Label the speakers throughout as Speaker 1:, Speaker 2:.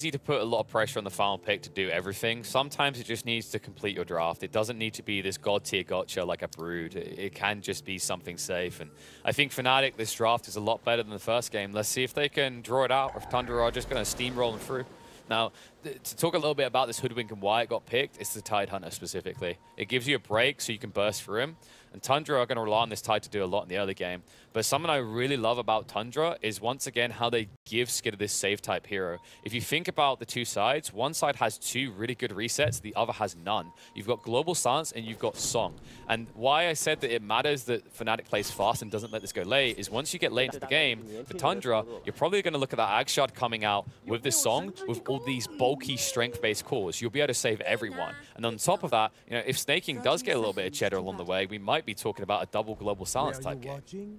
Speaker 1: to put a lot of pressure on the final pick to do everything. Sometimes it just needs to complete your draft. It doesn't need to be this god tier gotcha like a Brood. It can just be something safe. And I think Fnatic, this draft is a lot better than the first game. Let's see if they can draw it out, or if Tundra are just going to steamroll them through. Now, to talk a little bit about this Hoodwink and why it got picked, it's the Tide Hunter specifically. It gives you a break so you can burst through him. And Tundra are going to rely on this Tide to do a lot in the early game. But something I really love about Tundra is, once again, how they give Skidder this save type hero. If you think about the two sides, one side has two really good resets, the other has none. You've got Global Silence and you've got Song. And why I said that it matters that Fnatic plays fast and doesn't let this go late is, once you get late into the game, for Tundra, you're probably going to look at that Agshard coming out with this Song, with all these bulky strength-based cores. You'll be able to save everyone. And on top of that, you know, if snaking does get a little bit of cheddar along the way, we might be talking about a double Global Silence type game.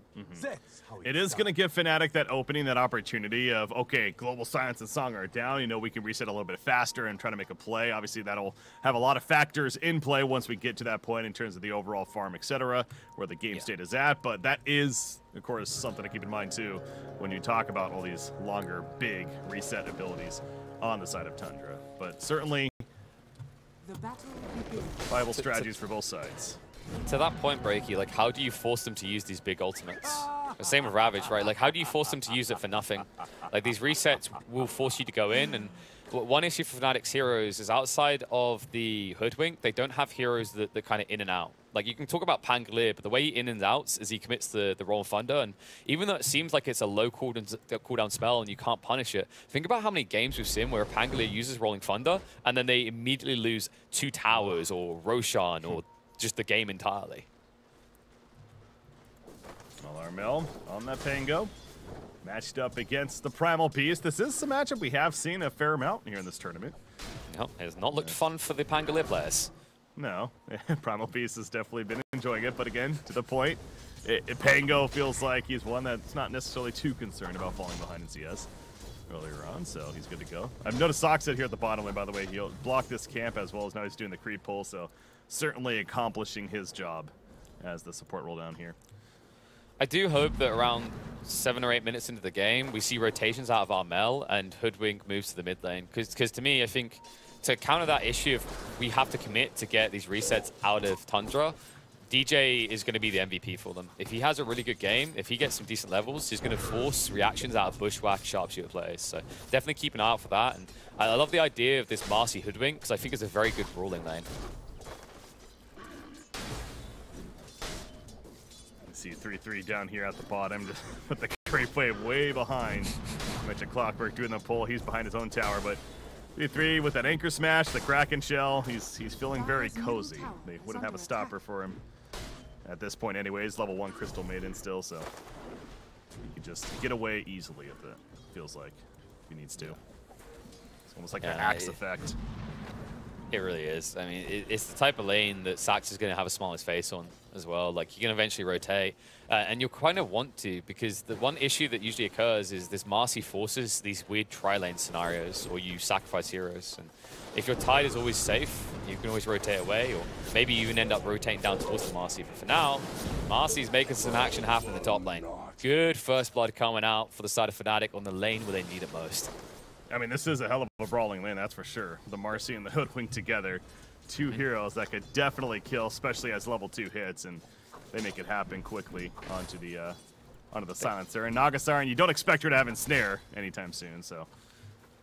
Speaker 2: It is going to give Fnatic that opening, that opportunity of, okay, Global Silence and Song are down. You know, we can reset a little bit faster and try to make a play. Obviously, that'll have a lot of factors in play once we get to that point in terms of the overall farm, etc., where the game state is at. But that is, of course, something to keep in mind, too, when you talk about all these longer, big reset abilities on the side of Tundra. But certainly, viable strategies for both sides.
Speaker 1: To that point, Breaky, like, how do you force them to use these big ultimates? The same with Ravage, right? Like, how do you force them to use it for nothing? Like, these resets will force you to go in, and one issue for Fnatic's heroes is, outside of the Hoodwink, they don't have heroes that kind of in and out. Like, you can talk about Pangolier, but the way he in and outs is he commits the Roll of Thunder, and even though it seems like it's a low cooldown spell and you can't punish it, think about how many games we've seen where a Pangolier uses Rolling Thunder, and then they immediately lose 2 towers, or Roshan, or just the game entirely.
Speaker 2: Well, Armel on that Pango, matched up against the Primal Beast. This is a matchup we have seen a fair amount here in this tournament.
Speaker 1: No, it has not looked fun for the Pangolier players.
Speaker 2: No, Primal Beast has definitely been enjoying it, but again, to the point, Pango feels like he's one that's not necessarily too concerned about falling behind in CS earlier on, so he's good to go. I've noticed Soniqs here at the bottom lane, by the way. He'll block this camp as well as now he's doing the creep pull, so certainly accomplishing his job as the support roll down here.
Speaker 1: I do hope that around 7 or 8 minutes into the game, we see rotations out of Armel and Hoodwink moves to the mid lane. Because to me, I think to counter that issue of we have to commit to get these resets out of Tundra, DJ is going to be the MVP for them. If he has a really good game, if he gets some decent levels, he's going to force reactions out of Bushwhack sharpshooter players. So definitely keep an eye out for that. And I love the idea of this Marcy Hoodwink, because I think it's a very good ruling lane.
Speaker 2: See 3-3 down here at the bottom, just with the creep wave way behind. I mentioned Clockwork doing the pull. He's behind his own tower, but 3-3 with that anchor smash, the Kraken shell. He's feeling very cozy. They wouldn't have a stopper for him at this point anyways. Level 1 Crystal Maiden still, so he can just get away easily if it feels like he needs to. It's almost like an axe effect.
Speaker 1: It really is. I mean, it's the type of lane that Sax is going to have a smallest face on as well. Like, you can eventually rotate, and you'll kind of want to, because the one issue that usually occurs is this Marcy forces these weird tri-lane scenarios, or you sacrifice heroes. And if your Tide is always safe, you can always rotate away, or maybe you even end up rotating down towards the Marcy. But for now, Marcy's making some action happen in the top lane. Good first blood coming out for the side of Fnatic on the lane where they need it most.
Speaker 2: I mean, this is a hell of a brawling lane, that's for sure. The Marcy and the Hoodwink together. 2 heroes that could definitely kill, especially as level 2 hits, and they make it happen quickly onto the silencer. And Nagasar, and you don't expect her to have ensnare anytime soon, so.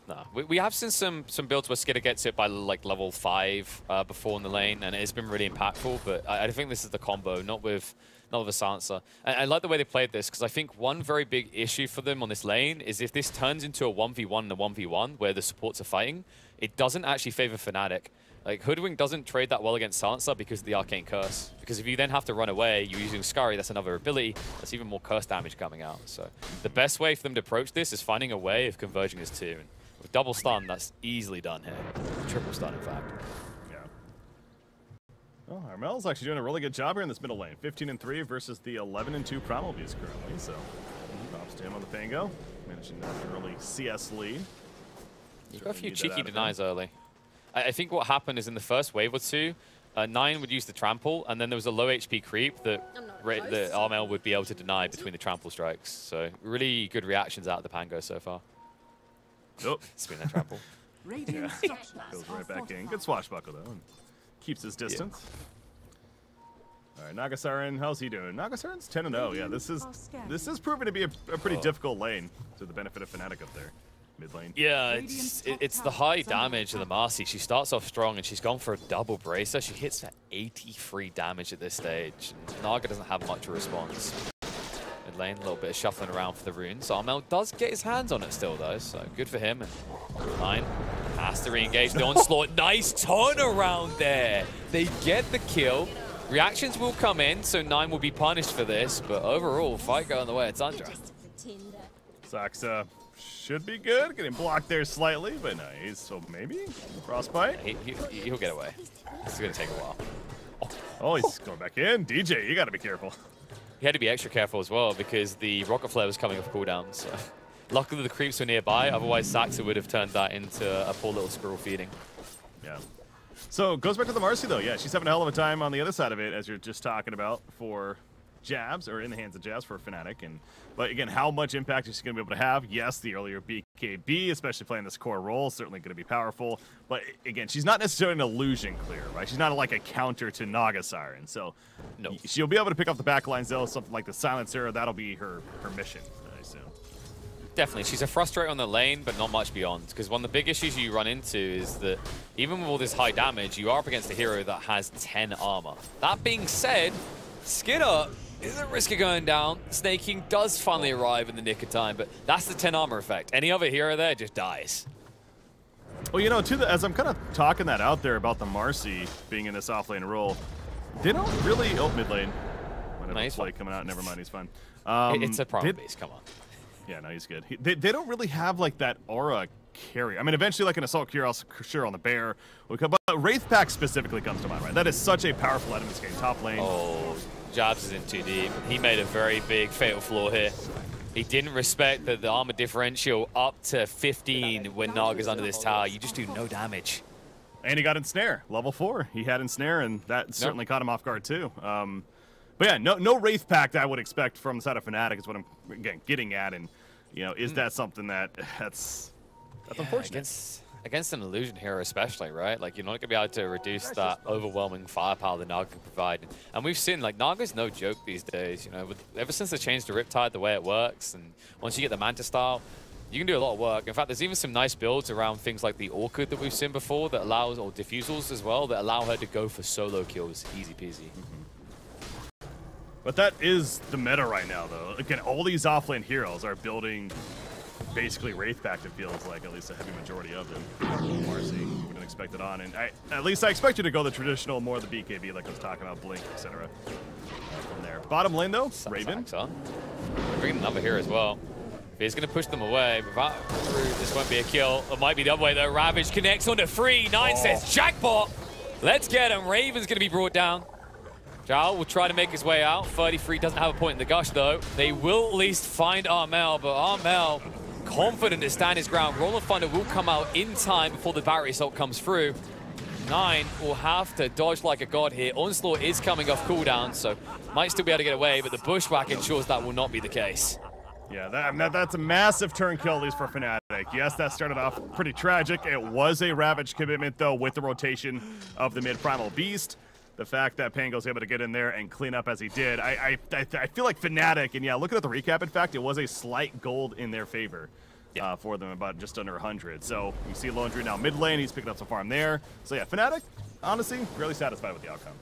Speaker 1: No, we have seen some builds where Skidder gets it by like level 5 before in the lane, and it's been really impactful, but I think this is the combo, not with a silencer. And I like the way they played this, because I think one very big issue for them on this lane is if this turns into a 1v1 and a 1v1 where the supports are fighting, it doesn't actually favor Fnatic. Like, Hoodwink doesn't trade that well against Silencer because of the Arcane Curse. Because if you then have to run away, you're using Scurry, that's another ability, that's even more curse damage coming out. So the best way for them to approach this is finding a way of converging this 2. And with double stun, that's easily done here. Triple stun, in fact.
Speaker 2: Well, Armel's actually doing a really good job here in this middle lane. 15-3 versus the 11-2 Primal Beast currently, so props to him on the Pango. Managing that early CS lead.
Speaker 1: You've got a few cheeky denies early. I think what happened is in the first wave or two, 9 would use the trample, and then there was a low HP creep that Armel would be able to deny between the trample strikes. So really good reactions out of the Pango so far.
Speaker 2: Oh,
Speaker 1: spin that trample.
Speaker 2: Yeah, goes right back in. Good swashbuckle though, and keeps his distance. All right, Nagasiren, how's he doing? Nagasiren's 10-0. Yeah, this is proving to be a pretty difficult lane to the benefit of Fnatic up there, mid lane.
Speaker 1: Yeah, it's the high damage of the Marcy. She starts off strong and she's gone for a double bracer. She hits for 83 damage at this stage. Naga doesn't have much of a response. Mid lane, a little bit of shuffling around for the runes. Armel does get his hands on it still though, so good for him. And 9 has to re-engage the onslaught. Nice turnaround there. They get the kill. Reactions will come in, so 9 will be punished for this, but overall, fight going the way of Tundra.
Speaker 2: Saxa should be good, getting blocked there slightly, but nice. So maybe frostbite.
Speaker 1: He'll get away. It's gonna take a while.
Speaker 2: Oh, he's going back in. DJ, you gotta be careful.
Speaker 1: He had to be extra careful as well because the rocket flare was coming off cooldown. So luckily the creeps were nearby, otherwise Saxa would have turned that into a poor little squirrel feeding.
Speaker 2: Yeah. So goes back to the Marcy though. Yeah, she's having a hell of a time on the other side of it, as you're just talking about, for Jabs, or in the hands of Jabs for Fnatic. But again, how much impact is she going to be able to have? Yes, the earlier BKB, especially playing this core role, certainly going to be powerful. But again, she's not necessarily an illusion clear, right? She's not like a counter to Nagasiren. So no, she'll be able to pick up the backlines though. Something like the Silencer, that'll be her mission, I assume.
Speaker 1: Definitely. She's a frustrator on the lane, but not much beyond. Because one of the big issues you run into is that even with all this high damage, you are up against a hero that has 10 armor. That being said, Skidder is at risk of going down. Snake King does finally arrive in the nick of time, but that's the 10 armor effect. Any other hero there just dies.
Speaker 2: Well, you know, as I'm kind of talking that out there about the Marcy being in this offlane role, they don't really... Oh, mid lane. Nice play coming out. Never mind, he's fine.
Speaker 1: It's a problem base, come on.
Speaker 2: Yeah, no, he's good. They don't really have, like, that aura carry. I mean, eventually, like, an Assault Cure, sure, on the Bear. But Wraith Pack specifically comes to mind, right? That is such a powerful item in this game. Top lane.
Speaker 1: Oh, Jabs is in too deep. He made a very big fatal flaw here. He didn't respect the armor differential up to 15 when Naga's under this tower. You just do no damage.
Speaker 2: And he got Ensnare. Level 4. He had Ensnare, and that certainly caught him off guard, too. But yeah, no Wraith Pact I would expect from the side of Fnatic is what I'm, again, getting at. And, you know, is that something that's unfortunate?
Speaker 1: Against an illusion hero especially, right? Like, you're not going to be able to reduce that overwhelming firepower that Naga can provide. And we've seen, like, Naga's no joke these days, you know. Ever since they changed the Riptide, the way it works, and once you get the Manta style, you can do a lot of work. In fact, there's even some nice builds around things like the Orchid that we've seen before that allows, or Diffusals as well, that allow her to go for solo kills, easy peasy.
Speaker 2: But that is the meta right now, though. Again, all these offlane heroes are building basically Wraith Pact, it feels like, at least a heavy majority of them. Marcy, we wouldn't expect it on. And at least I expect you to go the traditional, more the BKB, like I was talking about, Blink, etc. From there. Bottom lane, though, Raven.
Speaker 1: Bringing another here as well. He's going to push them away. Without this won't be a kill. It might be the other way, though. Ravage connects onto 3. 9 says, jackpot! Let's get him. Raven's going to be brought down. Zhao will try to make his way out. 33 doesn't have a point in the gush, though. They will at least find Armel, but Armel, confident to stand his ground. Roll of Thunder will come out in time before the battery assault comes through. 9 will have to dodge like a god here. Onslaught is coming off cooldown, so might still be able to get away, but the Bushwhack ensures that will not be the case.
Speaker 2: Yeah, that's a massive turn kill, at least for Fnatic. Yes, that started off pretty tragic. It was a Ravage commitment, though, with the rotation of the mid-primal beast. The fact that Pango's able to get in there and clean up as he did, I feel like Fnatic, and yeah, looking at the recap, in fact, it was a slight gold in their favor for them, about just under 100. So you see Lone Druid now mid lane, he's picking up some farm there. So yeah, Fnatic, honestly, really satisfied with the outcome.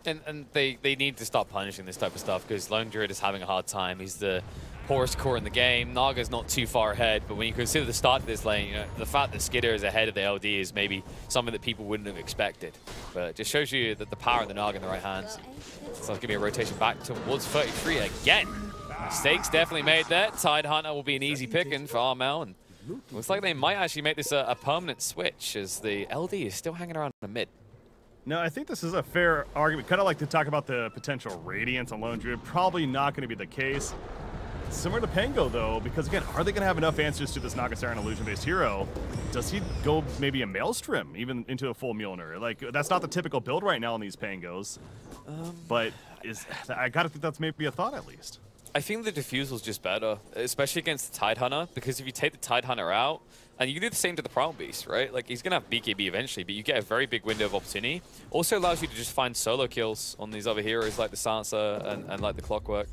Speaker 1: And they need to stop punishing this type of stuff because Lone Druid is having a hard time. He's the poorest core in the game. Naga's not too far ahead, but when you consider the start of this lane, you know, the fact that Skidder is ahead of the LD is maybe something that people wouldn't have expected. But it just shows you that the power of the Naga in the right hands. So it's going to be a rotation back towards 33 again. Mistakes definitely made there. Tide Hunter will be an easy picking for Armel, and looks like they might actually make this a permanent switch as the LD is still hanging around in the mid.
Speaker 2: No, I think this is a fair argument. Kind of like to talk about the potential Radiance on Lone Druid. Probably not going to be the case. Similar to Pango, though, because, again, are they going to have enough answers to this Nagasiren illusion-based hero? Does he go maybe a Maelstrom, even into a full Mjolnir? Like, that's not the typical build right now on these Pangos. But I got to think that's maybe a thought, at least.
Speaker 1: I think the Diffusal's just better, especially against the Tidehunter, because if you take the Tidehunter out, and you can do the same to the Primal Beast, right? Like, he's going to have BKB eventually, but you get a very big window of opportunity. Also allows you to just find solo kills on these other heroes like the Sansa and like the Clockwork.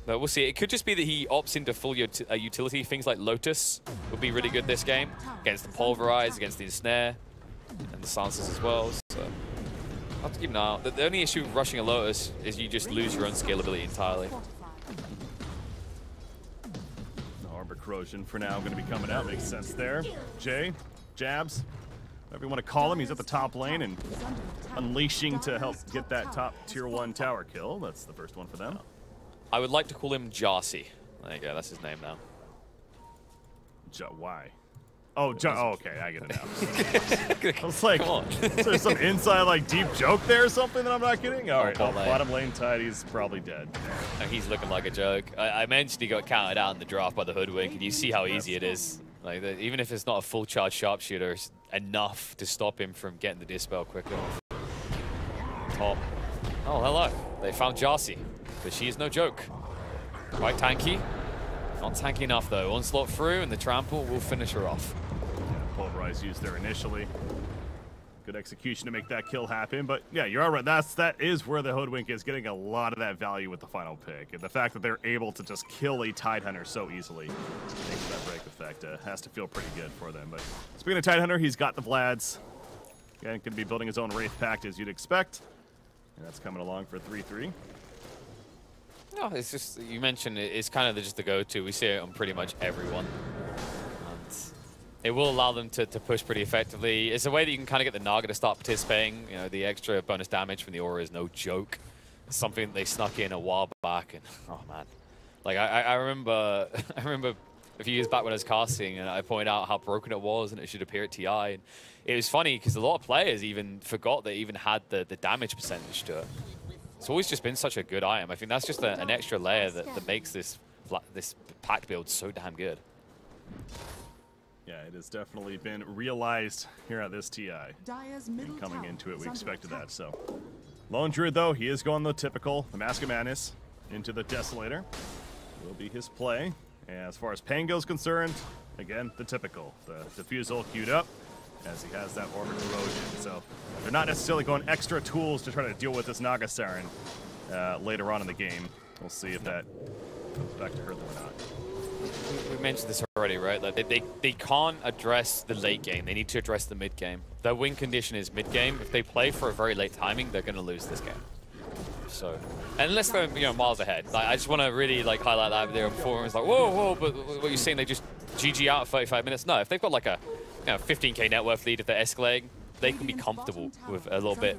Speaker 1: But we'll see. It could just be that he opts into full utility. Things like Lotus would be really good this game, against the Pulverize, against the Ensnare, and the Sansas as well. So, I'll have to keep an eye out. The only issue with rushing a Lotus is you just lose your own scalability entirely.
Speaker 2: Arbor Corrosion for now going to be coming out. Makes sense there. Jay, Jabs, whatever you want to call him, he's at the top lane and unleashing to help get that top tier 1 tower kill. That's the first one for them.
Speaker 1: I would like to call him Jarcy. There you go, that's his name now.
Speaker 2: Why? Oh, oh, okay, I get it now. I was like,
Speaker 1: come on.
Speaker 2: Is there some inside, like, deep joke there or something that I'm not getting? All right, bottom lane tide, he's probably dead.
Speaker 1: He's looking like a joke. I mentioned he got counted out in the draft by the Hoodwink, and you see how easy it is. Like, even if it's not a full charge sharpshooter, it's enough to stop him from getting the Dispel quicker. Top. Oh, hello. They found Jarcy, but she is no joke. Quite tanky. Not tanky enough, though. Onslaught through, and the trample will finish her off.
Speaker 2: Pulverize used there initially. Good execution to make that kill happen, but yeah, you're all right. That is where the Hoodwink is getting a lot of that value with the final pick. And the fact that they're able to just kill a Tidehunter so easily makes that break effect has to feel pretty good for them. But speaking of Tidehunter, he's got the Vlads. Again, going to be building his own Wraith Pact as you'd expect. And that's coming along for 3-3.
Speaker 1: No, it's just, you mentioned it's kind of just the go-to. We see it on pretty much everyone. It will allow them to push pretty effectively. It's a way that you can kind of get the Naga to start participating. You know, the extra bonus damage from the aura is no joke. It's something that they snuck in a while back, and oh man, like I remember a few years back when I was casting, and I pointed out how broken it was, and it should appear at TI. And it was funny because a lot of players even forgot they even had the damage percentage to it. It's always just been such a good item. I think that's just an extra layer that makes this pack build so damn good.
Speaker 2: Yeah, it has definitely been realized here at this TI. And coming into it, we expected that. So, Lone Druid, though, he is going the typical, the Mask of Madness, into the Desolator. Will be his play. And as far as Pango's concerned, again, the typical. The Diffusal queued up, as he has that Arbor Corrosion. So, they're not necessarily going extra tools to try to deal with this Naga Siren later on in the game. We'll see if that goes back to her or not.
Speaker 1: We mentioned this already, right? Like they can't address the late game. They need to address the mid game. Their win condition is mid game. If they play for a very late timing, they're going to lose this game. So, unless they're miles ahead. Like, I just want to really highlight that there before. It's like, whoa, but what you're saying? They just GG out at 35 minutes? No, if they've got like a 15k net worth lead, if they're escalating, they can be comfortable with a little bit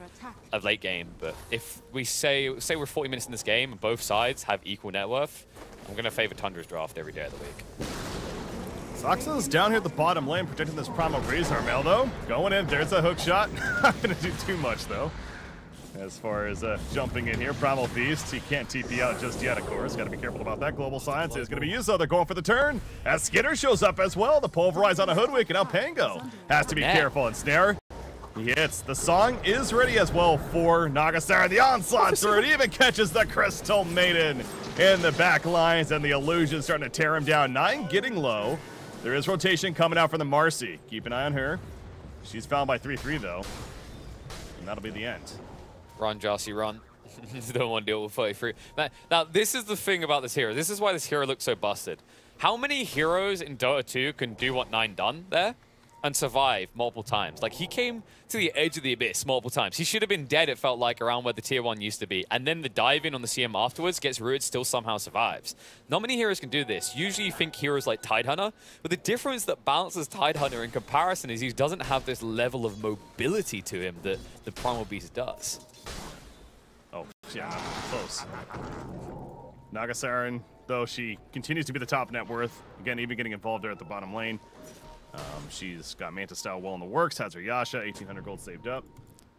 Speaker 1: of late game. But if we say we're 40 minutes in this game and both sides have equal net worth, I'm going to favor Tundra's draft every day of the week.
Speaker 2: Soxa's down here at the bottom lane, protecting this Primal Razor Mail, though. Going in, there's a hook shot. Not going to do too much, though. As far as jumping in here, Primal Beast, he can't TP out just yet, of course. Got to be careful about that. Global Science is going to be used, though. They're going for the turn. As Skitter shows up as well. The Pulverize on a Hoodwink, and now Pango has to be careful. And Snare, he hits. The song is ready as well for Naga Siren. The onslaught through it even catches the Crystal Maiden in the back lines, and the illusion starting to tear him down. 9 getting low. There is rotation coming out from the Marcy. Keep an eye on her. She's found by 3-3, though. And that'll be the end.
Speaker 1: Run, Jarcy, run. Don't want to deal with 33. Now, this is the thing about this hero. This is why this hero looks so busted. How many heroes in Dota 2 can do what 9 done there and survive multiple times? Like, he came to the edge of the abyss multiple times. He should have been dead, it felt like, around where the tier 1 used to be. And then the dive in on the CM afterwards gets Rude, still somehow survives. Not many heroes can do this. Usually you think heroes like Tidehunter, but the difference that balances Tidehunter in comparison is he doesn't have this level of mobility to him that the Primal Beast does.
Speaker 2: Oh, yeah, close. Naga Siren, though, she continues to be the top net worth. Again, even getting involved there at the bottom lane. She's got Manta Style well in the works, has her Yasha, 1,800 gold saved up.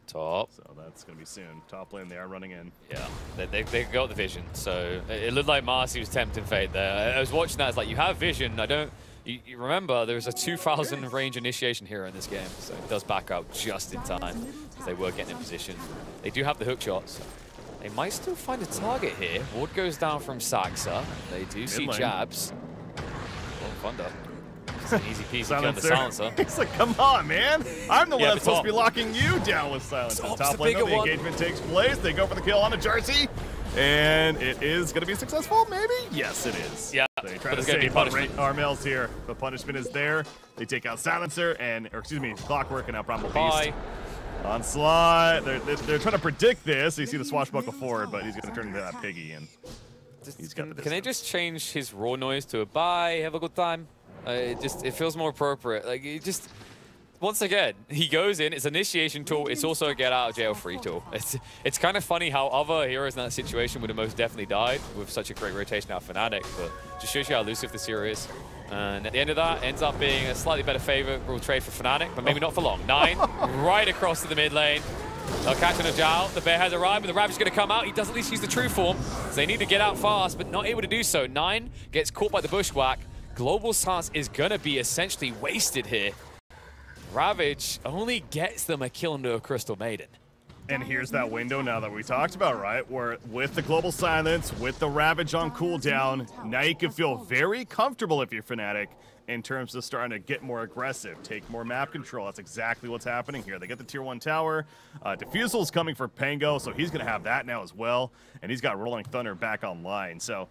Speaker 1: Top.
Speaker 2: So that's going to be soon. Top lane, they are running in.
Speaker 1: Yeah, they got the vision. So it looked like Marcy was tempting fate there. I was watching that, it's like, you have vision. You remember, there's a 2,000 range initiation hero in this game, so it does back out just in time, as they were getting in position. They do have the hook shots. They might still find a target here. Ward goes down from Saxa. They do see jabs. Oh, Thunder. It's an easy piece to kill the silencer.
Speaker 2: It's like, come on, man. I'm the one that's supposed to be locking you down with silencer. Top lane, the engagement takes place. They go for the kill on the Jersey. And it is going to be successful, maybe? Yes, it is.
Speaker 1: Yeah.
Speaker 2: They try to save Armel's here. The punishment is there. They take out Silencer and, or excuse me, Clockwork and now Primal Beast. Onslaught. They're trying to predict this. You see the swashbuckle forward, but he's going to turn into that piggy. And he's got the
Speaker 1: Can they just change his raw noise to a bye, have a good time? It feels more appropriate. Like, it just... Once again, he goes in, it's an initiation tool, it's also a get out of jail free tool. It's kind of funny how other heroes in that situation would have most definitely died with such a great rotation out of Fnatic, but just shows you how elusive this hero is. And at the end of that, ends up being a slightly better favorable trade for Fnatic, but maybe not for long. 9, right across to the mid lane. They'll catch on a Jowl, the bear has arrived, but the Ravage is going to come out. He does at least use the true form, so they need to get out fast, but not able to do so. 9 gets caught by the bushwhack. Global Stance is going to be essentially wasted here. Ravage only gets them a kill into a Crystal Maiden.
Speaker 2: And here's that window now that we talked about, right? Where with the Global Silence, with the Ravage on cooldown, now you can feel very comfortable if you're Fnatic in terms of starting to get more aggressive, take more map control. That's exactly what's happening here. They get the tier 1 tower. Diffusal's coming for Pango, so he's going to have that now as well. And he's got Rolling Thunder back online. So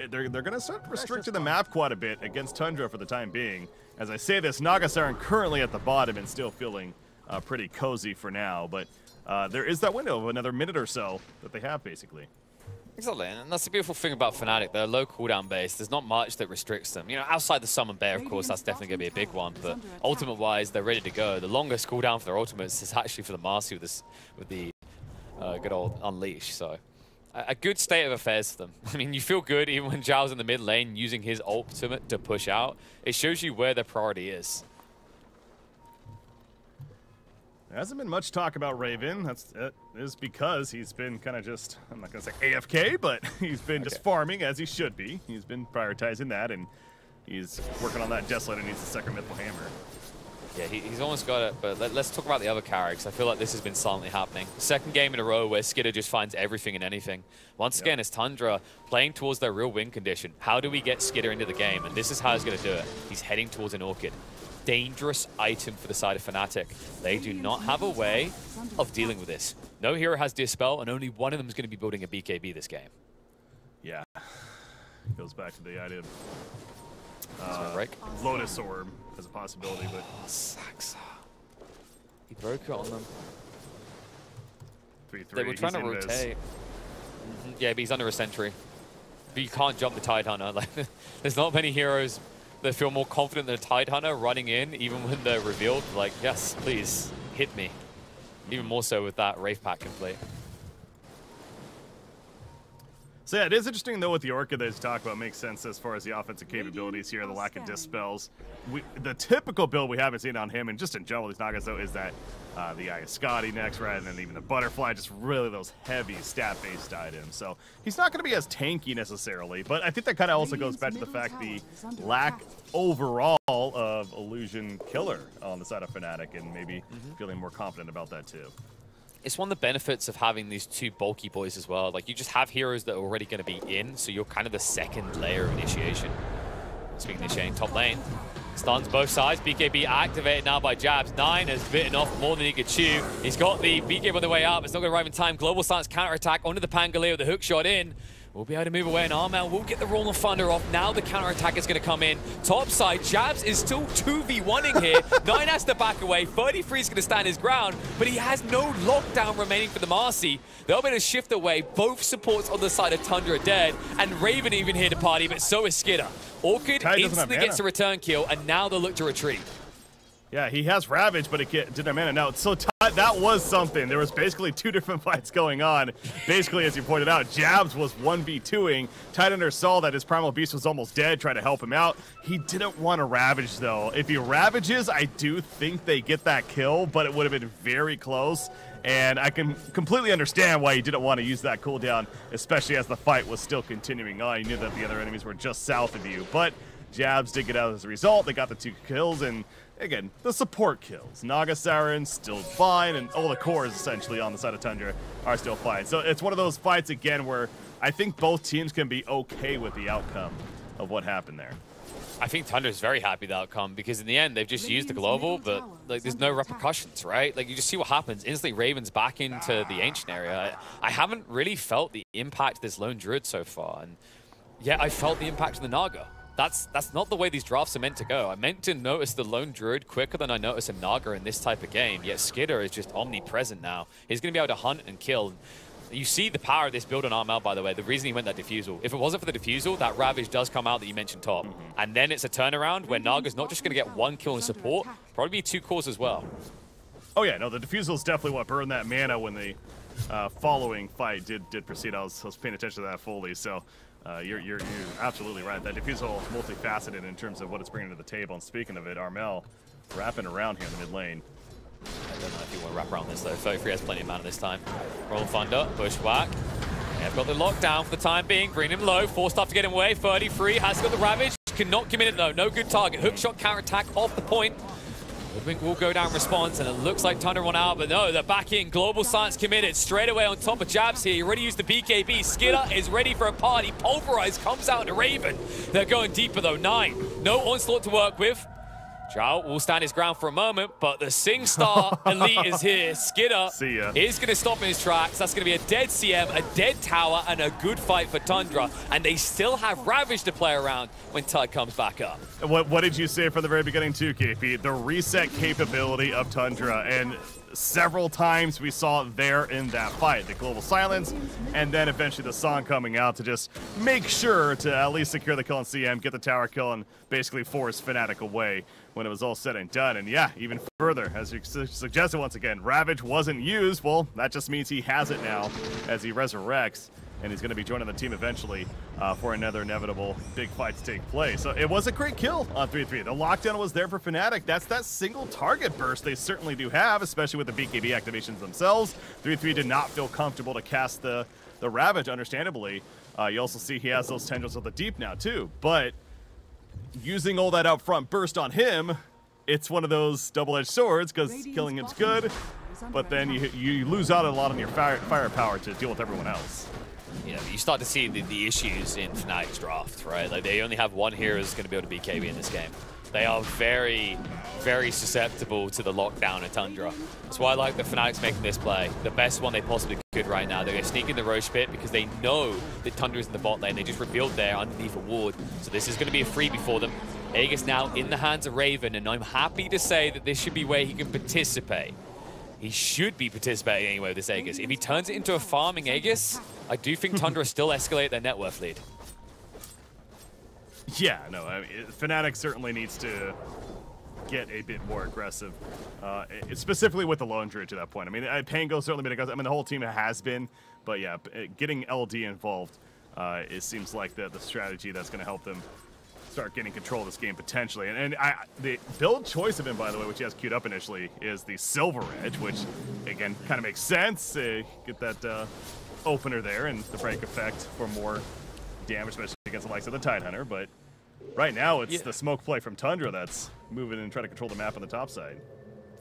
Speaker 2: they're going to start restricting the map quite a bit against Tundra for the time being. As I say this, Nagasaran currently at the bottom and still feeling pretty cozy for now, but there is that window of another minute or so that they have, basically.
Speaker 1: Exactly, and that's the beautiful thing about Fnatic. They're low cooldown base. There's not much that restricts them. You know, outside the Summon Bear, of course, that's definitely going to be a big one, but ultimate-wise, they're ready to go. The longest cooldown for their ultimates is actually for the Marcy with the good old Unleash, so... A good state of affairs for them. I mean, you feel good even when Zhao's in the mid lane using his ultimate to push out. It shows you where their priority is.
Speaker 2: There hasn't been much talk about Raven. That is because he's been kind of just, I'm not going to say AFK, but he's been just farming as he should be. He's been prioritizing that, and he's working on that Desolate and needs the second Mythal Hammer.
Speaker 1: Yeah, he's almost got it, but let's talk about the other characters. I feel like this has been silently happening. Second game in a row where Skidder just finds everything and anything. Once again, it's Tundra playing towards their real win condition. How do we get Skidder into the game? And this is how he's going to do it. He's heading towards an Orchid. Dangerous item for the side of Fnatic. They do not have a way of dealing with this. No hero has Dispel, and only one of them is going to be building a BKB this game.
Speaker 2: Yeah. Goes back to the idea of Lotus Orb as a possibility, but
Speaker 1: Saxa. He broke it on them.
Speaker 2: 3-3.
Speaker 1: They were trying to rotate. Yeah, but he's under a sentry. But you can't jump the Tidehunter. Like, there's not many heroes that feel more confident than a Tidehunter running in, even when they're revealed. Like, yes, please, hit me. Even more so with that Wraith Pack complete.
Speaker 2: So yeah, it is interesting though with the Orchid that you talk about. Makes sense as far as the offensive capabilities here, the lack of dispels. The typical build we haven't seen on him, and just in general these Nagas though, is that the Iascati next, right, and then even the Butterfly, just really those heavy stat-based items. So he's not going to be as tanky necessarily, but I think that kind of also goes back to the fact the lack overall of Illusion Killer on the side of Fnatic, and maybe feeling more confident about that too.
Speaker 1: It's one of the benefits of having these two bulky boys as well. Like, you just have heroes that are already going to be in, so you're kind of the second layer of initiation. Speaking of Shane, top lane. Stuns both sides. BKB activated now by Jabs. 9 has bitten off more than he could chew. He's got the BKB on the way up. It's not going to arrive in time. Global Stance counterattack onto the Pangolier with the hook shot in. We'll be able to move away, and Armel will get the Roll of Thunder off. Now the counterattack is going to come in. Top side, Jabs is still 2v1ing here. 9 has to back away. 33 is going to stand his ground, but he has no lockdown remaining for the Marcy. They'll be able to shift away. Both supports on the side of Tundra are dead, and Raven even here to party, but so is Skidder. Orchid instantly gets a return kill, and now they'll look to retreat.
Speaker 2: Yeah, he has Ravage, but it didn't have mana. Now, so that was something. There was basically two different fights going on. Basically, as you pointed out, Jabs was 1v2ing. Tidehunter saw that his Primal Beast was almost dead, tried to help him out. He didn't want to Ravage, though. If he Ravages, I do think they get that kill, but it would have been very close. And I can completely understand why he didn't want to use that cooldown, especially as the fight was still continuing on. He knew that the other enemies were just south of you. But Jabs did get out as a result. They got the 2 kills, and again, the support kills. Naga Siren still fine, and all the cores essentially on the side of Tundra are still fine. So it's one of those fights again where I think both teams can be okay with the outcome of what happened there.
Speaker 1: I think Tundra's very happy with the outcome because in the end they've just used the global, but like there's no repercussions, right? Like you just see what happens. Instantly Raven's back into the ancient area. I haven't really felt the impact of this lone druid so far, and yeah, I felt the impact of the Naga. That's not the way these drafts are meant to go. I meant to notice the lone druid quicker than I notice a Naga in this type of game, yet Skidder is just omnipresent now. He's going to be able to hunt and kill. You see the power of this build on Armel, by the way, the reason he went that Diffusal. If it wasn't for the Diffusal, that Ravage does come out that you mentioned top. And then it's a turnaround where Naga's not just going to get 1 kill in support, probably be 2 cores as well.
Speaker 2: Oh yeah, no, the Diffusal is definitely what burned that mana when the following fight did proceed. I was paying attention to that fully, so you're absolutely right. That Diffusal multifaceted in terms of what it's bringing to the table. And speaking of it, Armel wrapping around here in the mid lane.
Speaker 1: I don't know if you want to wrap around this though. 33 has plenty of mana this time. Roll Thunder, bushwhack. They've got the lockdown for the time being. Bring him low, forced off to get him away. 33 has got the Ravage. Cannot commit it though. No good target. Hookshot counter attack off the point. Woodwink will go down response, and it looks like Tundra run out, but no, they're back in. Global Silence committed straight away on top of Jabs here. He already used the BKB. Skidder is ready for a party. Pulverize comes out to Raven. They're going deeper though. 9. No Onslaught to work with. Zhao will stand his ground for a moment, but the SingStar Elite is here. Skidder is going to stop in his tracks. That's going to be a dead CM, a dead tower, and a good fight for Tundra. And they still have Ravage to play around when Tug comes back up.
Speaker 2: What did you say from the very beginning too, KP? The reset capability of Tundra, and several times we saw it there in that fight. The Global Silence, and then eventually the song coming out to just make sure to at least secure the kill on CM, get the tower kill, and basically force Fnatic away when it was all said and done. And yeah, even further, as you suggested once again, Ravage wasn't used. Well, that just means he has it now as he resurrects, and he's going to be joining the team eventually for another inevitable big fight to take place. So it was a great kill on 3-3. The lockdown was there for Fnatic. That's that single target burst they certainly do have, especially with the BKB activations themselves. 3-3 did not feel comfortable to cast the Ravage, understandably. You also see he has those tendrils of the deep now too, but using all that out front burst on him, it's one of those double-edged swords, because killing him's good, but then you lose out a lot on your firepower to deal with everyone else.
Speaker 1: Yeah, you start to see the issues in Fnatic's draft, right? Like they only have 1 hero who's going to be able to BKB in this game. They are very, very susceptible to the lockdown of Tundra. That's why I like the Fnatic's making this play. The best one they possibly could right now. They're going to sneak in the Roche pit because they know that Tundra is in the bot lane. They just revealed there underneath a ward. So this is going to be a freebie for them. Aegis now in the hands of Raven, and I'm happy to say that this should be where he can participate. He should be participating anyway with this Aegis. If he turns it into a farming Aegis, I do think Tundra still escalate their net worth lead.
Speaker 2: Yeah, no, I mean, Fnatic certainly needs to get a bit more aggressive, specifically with the lone druid to that point. I mean, Pango's certainly been aggressive. I mean, the whole team has been, but yeah, getting LD involved, it seems like the strategy that's going to help them start getting control of this game potentially. And the build choice of him, by the way, which he has queued up initially, is the Silver Edge, which, again, kind of makes sense. Get that opener there and the break effect for more damage, especially against the likes of the Tidehunter. But right now, it's the smoke play from Tundra that's moving and trying to control the map on the top side.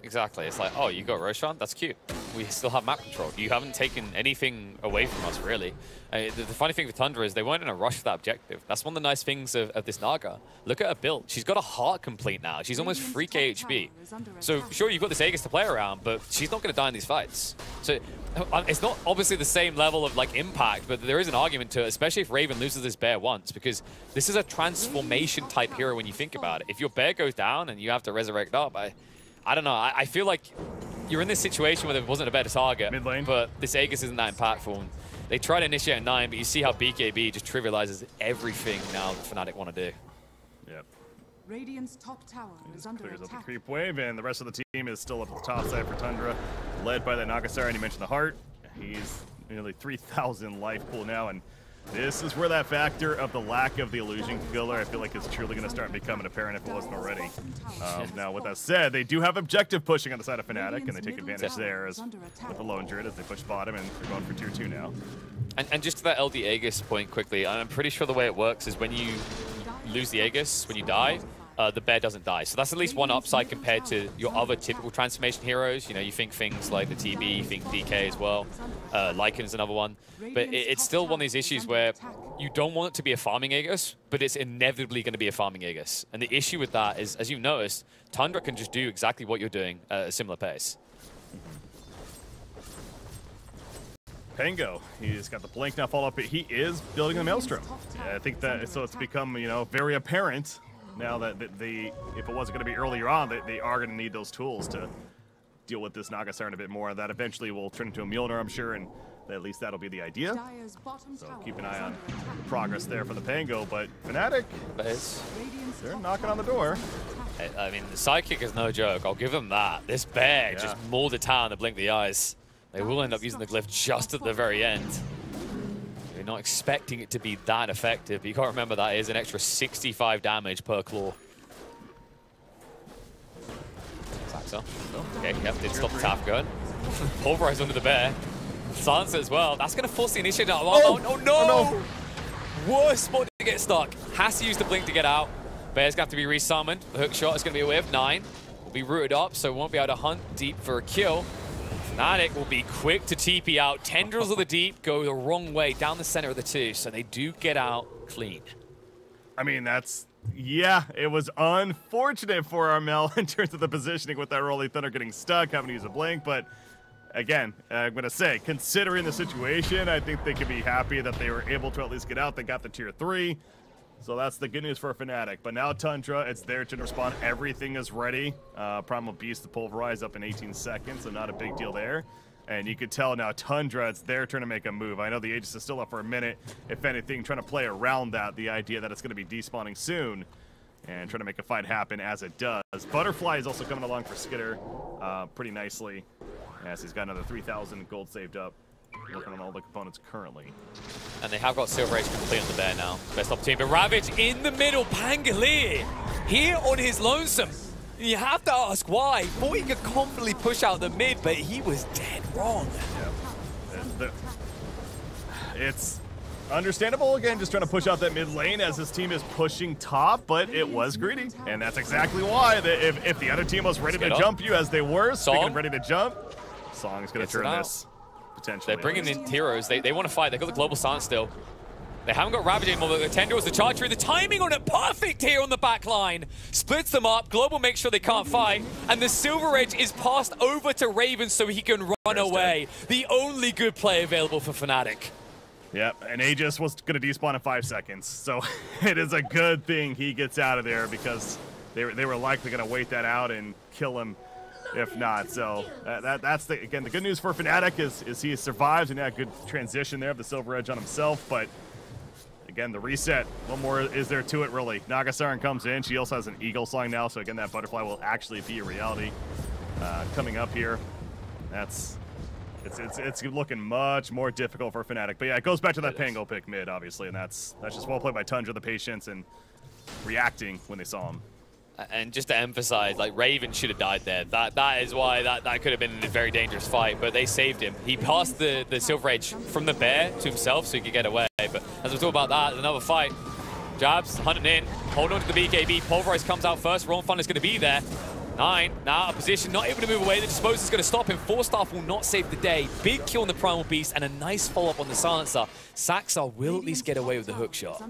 Speaker 1: Exactly. It's like, oh, you got Roshan? That's cute. We still have map control. You haven't taken anything away from us, really. The funny thing with Tundra is they weren't in a rush for that objective. That's one of the nice things of this Naga. Look at her build. She's got a heart complete now. She's almost 3k HP. So sure, you've got this Aegis to play around, but she's not going to die in these fights. So it's not obviously the same level of like impact, but there is an argument to it, especially if Raven loses this bear once, because this is a transformation type hero when you think about it. If your bear goes down and you have to resurrect up, I don't know. I feel like you're in this situation where there wasn't a better target,
Speaker 2: mid lane,
Speaker 1: but this Aegis isn't that impactful. They try to initiate 9, but you see how BKB just trivializes everything now that Fnatic want to do.
Speaker 2: Yep.
Speaker 3: Radiant's top tower is under
Speaker 2: clears up the
Speaker 3: attack.
Speaker 2: creep wave, and the rest of the team is still up at the top side for Tundra, led by that Nagasar, and you mentioned the heart. He's nearly 3,000 life pool now, and this is where that factor of the lack of the illusion killer, I feel like, is truly going to start becoming apparent if it wasn't already. Now, with that said, they do have objective pushing on the side of Fnatic, and they take advantage there as with the lone druid as they push bottom, and they're going for tier 2 now.
Speaker 1: And just to that LD Aegis point quickly, I'm pretty sure the way it works is when you lose the Aegis when you die, the bear doesn't die. So that's at least one upside compared to your other typical transformation heroes. You know, you think things like the TB, you think DK as well. Lycan is another one. But it's still one of these issues where you don't want it to be a farming Aegis, but it's inevitably going to be a farming Aegis. And the issue with that is, as you've noticed, Tundra can just do exactly what you're doing at a similar pace.
Speaker 2: Pango, he's got the blink now follow up, but he is building the Maelstrom. Yeah, I think that, so it's become, you know, very apparent now that if it wasn't going to be earlier on, they are going to need those tools to deal with this Naga Siren a bit more. That eventually will turn into a Mjolnir, I'm sure, and at least that'll be the idea. So keep an eye on the progress there for the Pango, but Fnatic, they're knocking on the door.
Speaker 1: I mean, the sidekick is no joke. I'll give them that. This bear just mauled the tower in the blink of the eyes. They will end up using the glyph just at the very end. You're not expecting it to be that effective, but you can't remember that is an extra 65 damage per claw. Saxo. Okay, yep, did stop the tap going. Pulverize under the bear. Silence as well. That's going to force the initiative out. Oh no! Worst spot to get stuck. Has to use the blink to get out. Bear's going to have to be resummoned. The hook shot is going to be a whiff. 9 will be rooted up, so won't be able to hunt deep for a kill. Fnatic will be quick to TP out. Tendrils of the Deep go the wrong way down the center of the 2, so they do get out clean.
Speaker 2: I mean, yeah, it was unfortunate for Armel in terms of the positioning with that Rolling Thunder getting stuck, having to use a blink, but again, I'm going to say, considering the situation, I think they could be happy that they were able to at least get out. They got the tier 3. So that's the good news for Fnatic. But now Tundra, it's their turn to respond. Everything is ready. Primal Beast to pulverize up in 18 seconds, so not a big deal there. And you could tell now Tundra, it's their turn to make a move. I know the Aegis is still up for a minute. If anything, trying to play around that, the idea that it's going to be despawning soon, and trying to make a fight happen as it does. Butterfly is also coming along for Skitter pretty nicely, as he's got another 3,000 gold saved up. Working on all the components currently. And
Speaker 1: they have got Silver Age complete on the bear now. Best opportunity, but Ravage in the middle. Pangolier here on his lonesome. You have to ask why. Thought he could confidently push out the mid, but he was dead wrong.
Speaker 2: Yep. It's understandable, again, just trying to push out that mid lane as his team is pushing top, but it was greedy. And that's exactly why, if the other team was ready to jump you as they were, speaking of ready to jump, Song is going to turn this.
Speaker 1: They're bringing in heroes. They want to fight. They've got the global silence still. They haven't got Ravage anymore, but the Tendrils, the charge through, the timing on it perfect here on the back line. Splits them up. Global makes sure they can't fight. And the Silver Edge is passed over to Raven so he can run away. The only good play available for Fnatic.
Speaker 2: Yep, and Aegis was going to despawn in 5 seconds. So it is a good thing he gets out of there, because they were likely going to wait that out and kill him if not. So that's again the good news for Fnatic is he survives, and a good transition there of the Silver Edge on himself. But again, the reset, what more is there to it really? Naga Siren comes in. She also has an Eagle Song now, so again that Butterfly will actually be a reality coming up here. It's looking much more difficult for Fnatic. But yeah, it goes back to that Pango pick mid, obviously, and that's just well played by Tundra, the patience, and reacting when they saw him.
Speaker 1: And just to emphasize, like, Raven should have died there. That is why that could have been a very dangerous fight, but they saved him. He passed the Silver Age from the bear to himself so he could get away. But as we talk about that, another fight. Jabs, hunting in, hold on to the BKB. Pulverize comes out first. Ron Fun is going to be there. 9, now out of position, not able to move away. The Disposer is going to stop him. 4-Staff will not save the day. Big kill on the Primal Beast and a nice follow-up on the Silencer. Saxar will at least get away with the hook shot.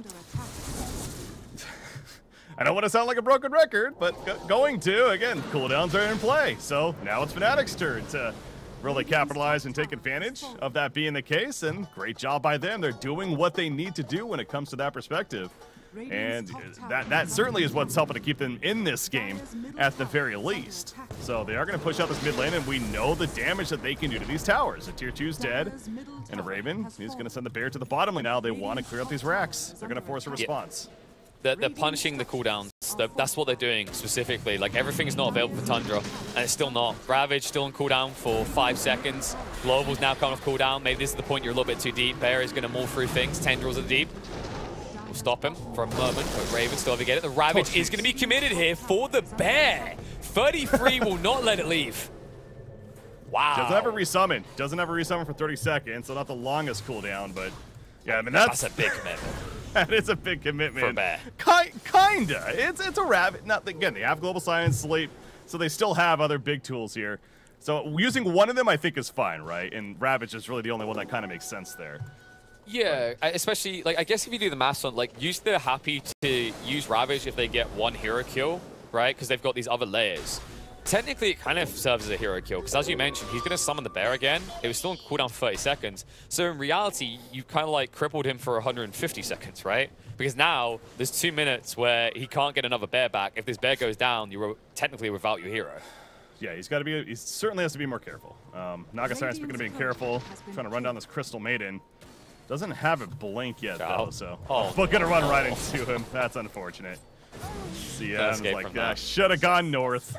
Speaker 2: I don't want to sound like a broken record, but going to, again, cooldowns are in play. So now it's Fnatic's turn to really capitalize and take advantage of that being the case, and great job by them. They're doing what they need to do when it comes to that perspective. And that certainly is what's helping to keep them in this game at the very least. So they are going to push out this mid lane, and we know the damage that they can do to these towers. The tier 2's dead, and Raven is going to send the bear to the bottom lane. Now they want to clear up these racks. They're going to force a response.
Speaker 1: They're punishing the cooldowns. That's what they're doing specifically. Like, everything is not available for Tundra, and it's still not. Ravage still on cooldown for 5 seconds. Global's now coming off cooldown. Maybe this is the point you're a little bit too deep. Bear is going to maul through things. Tendrils are deep. We'll stop him for a moment, but Raven still have to get it. The Ravage is going to be committed here for the Bear. 33 will not let it leave. Wow.
Speaker 2: Doesn't have a resummon. Doesn't have a resummon for 30 seconds, so not the longest cooldown, but Yeah, I mean,
Speaker 1: that's a big commitment.
Speaker 2: That is a big commitment.
Speaker 1: For a bear.
Speaker 2: Kinda. It's a rabbit. Again, they have Global Science, Sleep, so they still have other big tools here. So using one of them, I think, is fine, right? And Ravage is really the only one that kind of makes sense there.
Speaker 1: Yeah, especially, like, I guess if you do the maths on, like, usually they're happy to use Ravage if they get one hero kill, right? Because they've got these other layers. Technically, it kind of serves as a hero kill, because as you mentioned, he's going to summon the bear again. It was still on cooldown for 30 seconds. So in reality, you kind of like crippled him for 150 seconds, right? Because now there's 2 minutes where he can't get another bear back. If this bear goes down, you're technically without your hero.
Speaker 2: Yeah, he certainly has to be more careful. Nagasara, speaking of being careful, trying to run down this Crystal Maiden. Doesn't have a blink yet, though, so... But gonna run right into him. That's unfortunate. CM's like, should have gone north.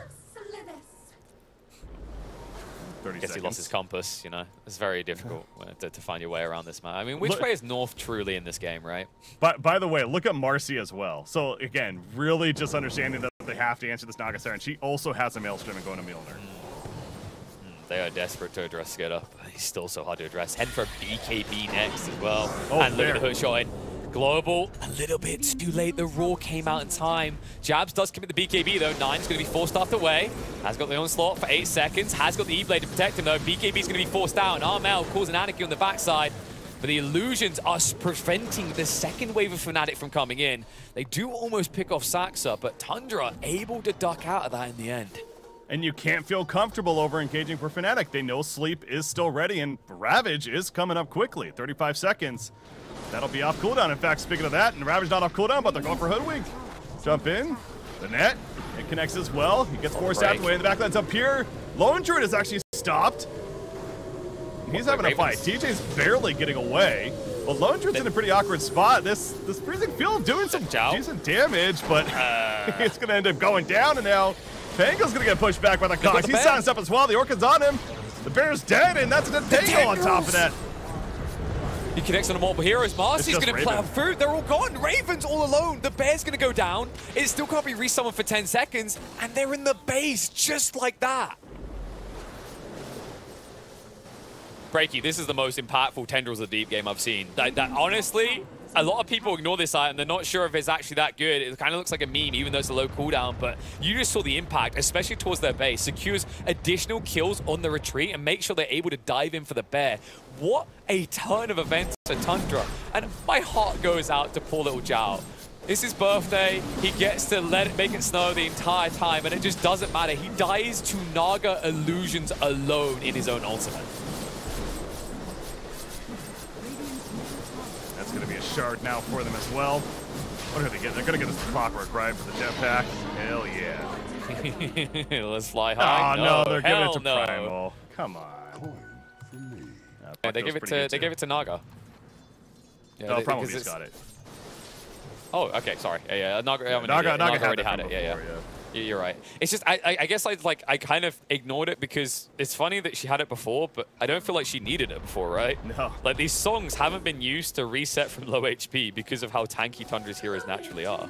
Speaker 2: 30
Speaker 1: I guess
Speaker 2: seconds.
Speaker 1: he lost his compass, you know. It's very difficult to find your way around this map. I mean, which way is north truly in this game, right?
Speaker 2: But by the way, look at Marcy as well. So again, really just understanding that they have to answer this Nagasara, and she also has a Maelstrom and going to Milner.
Speaker 1: They are desperate to address Skidder. He's still so hard to address. Heading for BKB next as well. And look at the hook shot in. Global, a little bit too late. The Raw came out in time. Jabs does commit the BKB though. Nine's going to be forced off the way. Has got the onslaught for 8 seconds. Has got the E-Blade to protect him though. BKB's going to be forced out. Armel causing anarchy on the backside. But the illusions are preventing the second wave of Fnatic from coming in. They do almost pick off Saxa, but Tundra able to duck out of that in the end.
Speaker 2: And you can't feel comfortable over engaging for Fnatic. They know Sleep is still ready, and Ravage is coming up quickly. 35 seconds. That'll be off cooldown. In fact, speaking of that, and Ravage not off cooldown, but they're going for Hoodwink. Jump in. The net. It connects as well. He gets forced out of the way. In the backline's up here. Lone Druid is actually stopped. He's having a fight. TJ's barely getting away. Well, Lone Druid's in a pretty awkward spot. This freezing field doing some decent damage, but it's going to end up going down, and now Pango's going to get pushed back by the Cox. He's silenced up as well. The Orchid's on him. The Bear's dead, and that's a Tango on top of that.
Speaker 1: He connects on the multiple heroes. Marcy's going to plow through. They're all gone. Raven's all alone. The Bear's going to go down. It still can't be resummoned for 10 seconds, and they're in the base just like that. Breaky, this is the most impactful Tendrils of the Deep game I've seen. That honestly, a lot of people ignore this item. They're not sure if it's actually that good. It kind of looks like a meme, even though it's a low cooldown. But you just saw the impact, especially towards their base. Secures additional kills on the retreat and make sure they're able to dive in for the Bear. What a turn of events for Tundra. And my heart goes out to poor little Zhao. It's his birthday. He gets to make it snow the entire time, and it just doesn't matter. He dies to Naga illusions alone in his own ultimate.
Speaker 2: That's going to be a shard now for them as well. What are they getting? They're going to get this clockwork, right, for the jetpack. Hell yeah.
Speaker 1: Let's fly high.
Speaker 2: Oh, no, they're giving it to Primal. Come on.
Speaker 1: They gave it to Naga. Yeah,
Speaker 2: no, Primal's got it.
Speaker 1: Oh, okay, sorry. Yeah, Naga
Speaker 2: already
Speaker 1: had it. Yeah. You're right. It's just I guess I kind of ignored it because it's funny that she had it before, but I don't feel like she needed it before, right?
Speaker 2: No.
Speaker 1: Like these songs haven't been used to reset from low HP because of how tanky Tundra's heroes naturally are.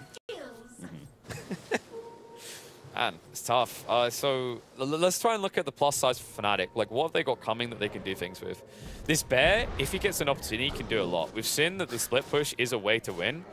Speaker 1: Man, it's tough. So let's try and look at the plus sides for Fnatic. Like, what have they got coming that they can do things with? This Bear, if he gets an opportunity, can do a lot. We've seen that the split push is a way to win.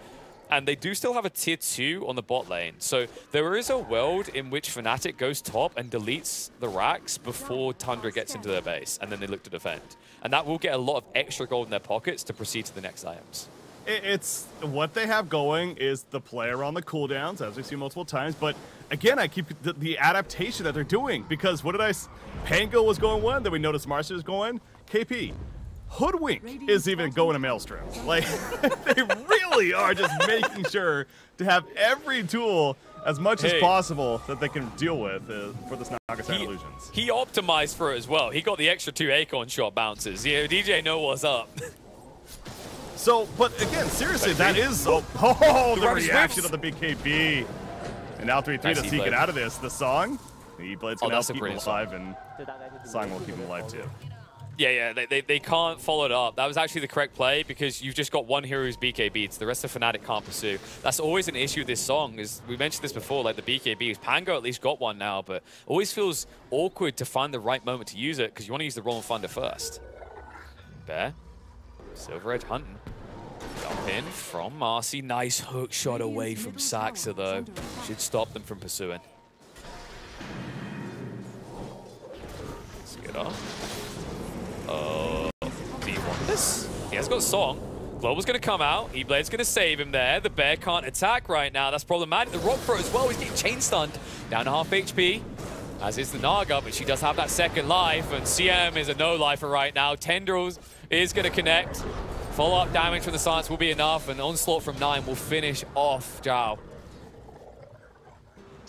Speaker 1: And they do still have a tier 2 on the bot lane. So there is a world in which Fnatic goes top and deletes the racks before Tundra gets into their base. And then they look to defend. And that will get a lot of extra gold in their pockets to proceed to the next items.
Speaker 2: It's what they have going is the play around the cooldowns, as we've seen multiple times. But again, I keep the adaptation that they're doing. Because what did Pango was going one, then we noticed Marcy was going. KP. Hoodwink is even going to Maelstrom. Like, they really are just making sure to have every tool as much as possible that they can deal with for this Nagasara illusions.
Speaker 1: He optimized for it as well. He got the extra 2 Acorn shot bounces. Yeah, DJ know what's up.
Speaker 2: So, but again, seriously, that is the reaction of the BKB. And now 3-3 to seek it out of this. The Song, the E-Blade's going to keep him alive, and Song will keep him alive too.
Speaker 1: Yeah, they can't follow it up. That was actually the correct play because you've just got one hero who's BKB'd, so the rest of Fnatic can't pursue. That's always an issue with this song, is we mentioned this before, like the BKBs. Pango at least got one now, but always feels awkward to find the right moment to use it because you want to use the Roll and Thunder first. Bear. Silver Edge hunting. Jump in from Marcy. Nice hook shot away from Saxa, though. Should stop them from pursuing. Let's get up. Do you want this? He has got Song. Global's going to come out. E-Blade's going to save him there. The bear can't attack right now. That's problematic. The Rock Pro as well. He's getting chain stunned. Down to half HP. As is the Naga, but she does have that second life. And CM is a no-lifer right now. Tendrils is going to connect. Follow-up damage from the Science will be enough. And Onslaught from 9 will finish off Zhao.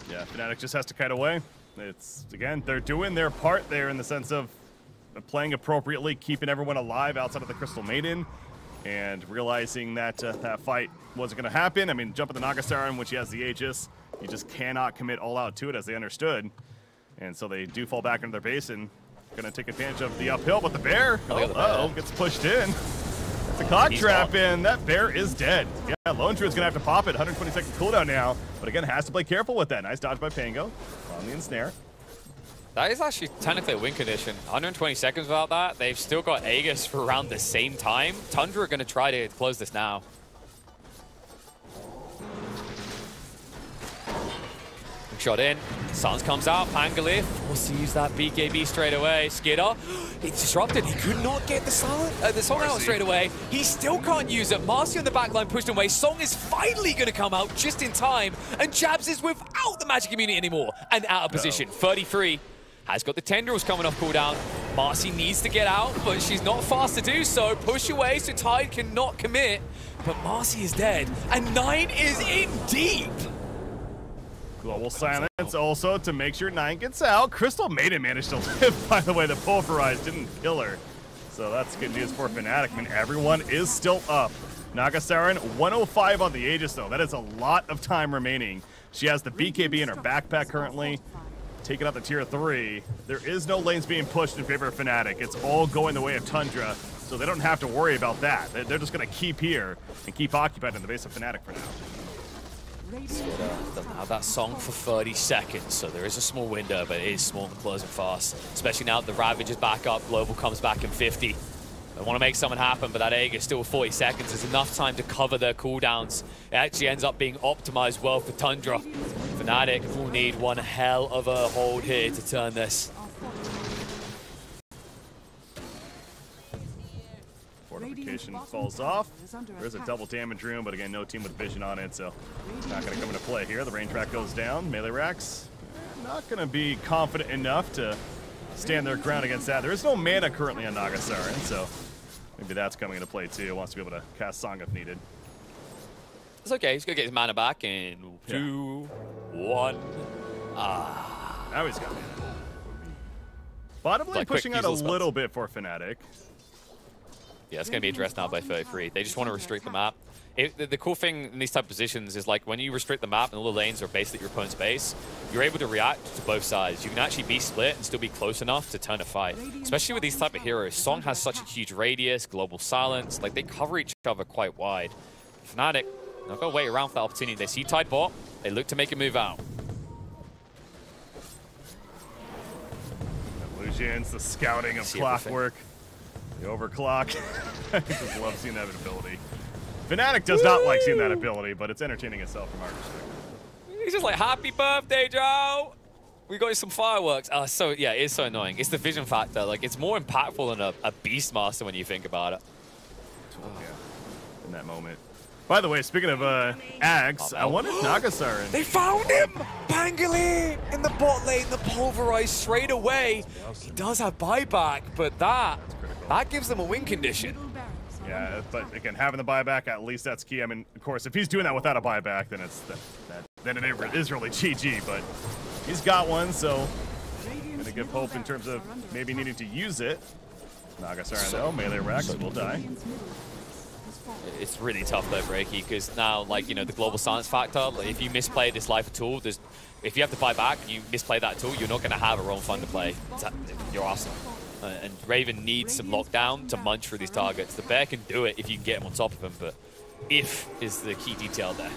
Speaker 2: Yeah, Fnatic just has to kite away. It's, again, they're doing their part there in the sense of playing appropriately, keeping everyone alive outside of the Crystal Maiden, and realizing that that fight wasn't going to happen. I mean, jumping the Naga Siren when she has the Aegis, you just cannot commit all out to it, as they understood. And so they do fall back into their base and going to take advantage of the uphill, but the bear, gets pushed in. That's a clock trap, and that bear is dead. Yeah, Lone True is going to have to pop it. 120-second cooldown now, but again, has to play careful with that. Nice dodge by Pango on the ensnare.
Speaker 1: That is actually technically a win condition. 120 seconds without that. They've still got Aegis for around the same time. Tundra are going to try to close this now. Shot in. Suns comes out. Pangolier forced to use that BKB straight away. Skidder, it's disrupted. He could not get the Song out straight away. He still can't use it. Marcy on the backline pushed away. Song is finally going to come out just in time. And Jabs is without the magic immunity anymore. And out of position. 33. Has got the Tendrils coming off cooldown. Marcy needs to get out, but she's not fast to do so. Push away so Tide cannot commit. But Marcy is dead. And 9 is in deep.
Speaker 2: Global silence also to make sure 9 gets out. Crystal Maiden managed to live, by the way. The Pulverize didn't kill her. So that's good news for Fnatic. I mean, everyone is still up. Naga Siren, 105 on the Aegis, though. That is a lot of time remaining. She has the BKB in her backpack currently. Taking out the tier 3. There is no lanes being pushed in favor of Fnatic. It's all going the way of Tundra, so they don't have to worry about that. They're just going to keep here and keep occupied in the base of Fnatic for now.
Speaker 1: Doesn't have that Song for 30 seconds, so there is a small window, but it is small and closing fast. Especially now that the Ravage is back up, Global comes back in 50. They want to make something happen, but that Aegis still 40 seconds. There's enough time to cover their cooldowns. It actually ends up being optimized well for Tundra. Fnatic will need one hell of a hold here to turn this.
Speaker 2: Fortification falls off. There's a double damage room, but again, no team with vision on it, so it's not going to come into play here. The rain track goes down. Melee racks not going to be confident enough to stand their ground against that. There is no mana currently on Naga Siren, so maybe that's coming into play too. Wants to be able to cast Song if needed.
Speaker 1: It's okay. He's going to get his mana back in 2, 1.
Speaker 2: Now he's got mana. Bottom lane pushing out a little bit for Fnatic.
Speaker 1: Yeah, it's going to be addressed now by 33. They just want to restrict the map. The cool thing in these type of positions is like when you restrict the map and all the lanes are basically your opponent's base, you're able to react to both sides. You can actually be split and still be close enough to turn a fight. Especially with these type of heroes. Song has such a huge radius, global silence, like they cover each other quite wide. Fnatic, not going to wait around for that opportunity. They see Tide bot, they look to make a move out.
Speaker 2: Lucian's the scouting of clockwork. The overclock. I just love seeing that ability. Fnatic does not like seeing that ability, but it's entertaining itself from our perspective.
Speaker 1: He's just like, happy birthday, Joe! We got you some fireworks. So yeah, it is so annoying. It's the vision factor. Like, it's more impactful than a Beastmaster when you think about it.
Speaker 2: Yeah, in that moment. By the way, speaking of Ags, I wanted Naga Siren.
Speaker 1: They found him! Pangolier in the bot lane, the Pulverize straight away. He does have buyback, but that gives them a win condition.
Speaker 2: Yeah, but again, having the buyback, at least that's key. I mean, of course, if he's doing that without a buyback, then then it is really GG, but he's got one, so gonna give hope in terms of maybe needing to use it. Naga Siren though, melee Rex will die.
Speaker 1: It's really tough though, Breaky, because now, like, you know, the global silence factor, like, if you misplay this life at all, if you have to buy back and you misplay that at all, you're not going to have a wrong fun to play. You're awesome. And Raven needs some lockdown to munch through these targets. The bear can do it if you can get him on top of him, but if is the key detail there.